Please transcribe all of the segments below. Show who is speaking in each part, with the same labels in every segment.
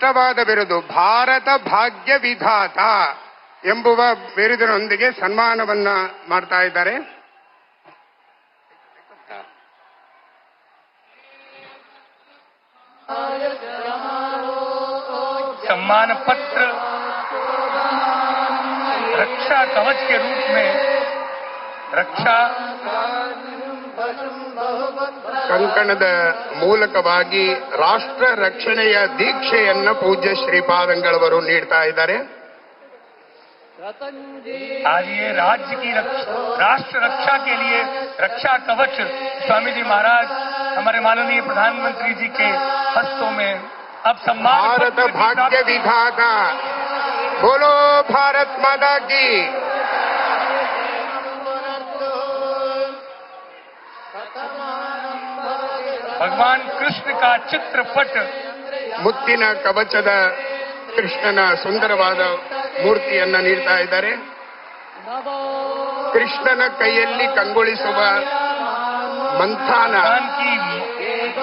Speaker 1: ಶ್ರೇಷ್ಠವಾದ ಬಿರುದು ಭಾರತ ಭಾಗ್ಯ ವಿಧಾತ ಎಂಬುವ ಬಿರುದಿನೊಂದಿಗೆ ಸನ್ಮಾನವನ್ನ ಮಾಡ್ತಾ ಇದ್ದಾರೆ.
Speaker 2: सम्मान पत्र रक्षा कवच के रूप में रक्षा
Speaker 1: ಕಂಕಣದ ಮೂಲಕವಾಗಿ ರಾಷ್ಟ್ರ ರಕ್ಷಣೆಯ ದೀಕ್ಷೆಯನ್ನ ಪೂಜ್ಯ ಶ್ರೀಪಾದಂಗಳವರು ನೀಡ್ತಾ ಇದ್ದಾರೆ.
Speaker 2: आज ये राज्य की राष्ट्र रक्षा के लिए रक्षा कवच स्वामी जी महाराज हमारे माननीय प्रधानमंत्री जी के हस्तों में अब सम्मान
Speaker 1: भारत भाग्य विधाता बोलो भारत माता की.
Speaker 2: भगवान कृष्ण का चित्रपट
Speaker 1: ಮುತ್ತಿನ ಕವಚದ ಕೃಷ್ಣನ ಸುಂದರವಾದ ಮೂರ್ತಿಯನ್ನ ನೀಡ್ತಾ ಇದ್ದಾರೆ. ಕೃಷ್ಣನ ಕೈಯಲ್ಲಿ ಕಂಗೊಳಿಸುವ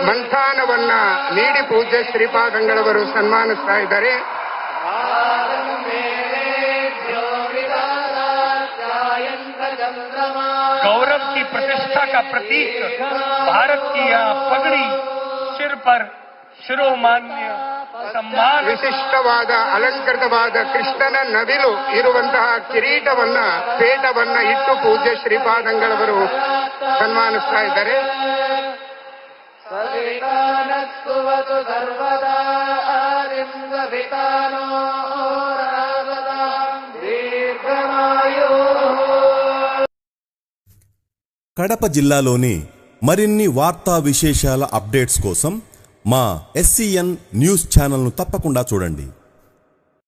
Speaker 1: ಮಂಥಾನವನ್ನ ನೀಡಿ ಪೂಜ್ಯ ಶ್ರೀಪಾದಂಗಳವರು ಸನ್ಮಾನಿಸ್ತಾ ಇದ್ದಾರೆ.
Speaker 2: गौरव की प्रतिष्ठा का प्रतीक भारत की यह पगड़ी सिर पर ಶಿರೋಮಾನ್ಯ ಸಮ್ಮಾನ
Speaker 1: ವಿಶಿಷ್ಟವಾದ ಅಲಂಕೃತವಾದ ಕೃಷ್ಣನ ನವಿಲು ಇರುವಂತಹ ಕಿರೀಟವನ್ನ ಪೇಟವನ್ನ ಇಟ್ಟು ಪೂಜ್ಯ ಶ್ರೀಪಾದಂಗಳವರು ಸನ್ಮಾನಿಸ್ತಾ ಇದ್ದಾರೆ.
Speaker 3: కడప జిల్లాలోని మరిన్ని వార్తా విశేషాల అప్డేట్స్ కోసం మా SCN న్యూస్ ఛానల్ను తప్పకుండా చూడండి.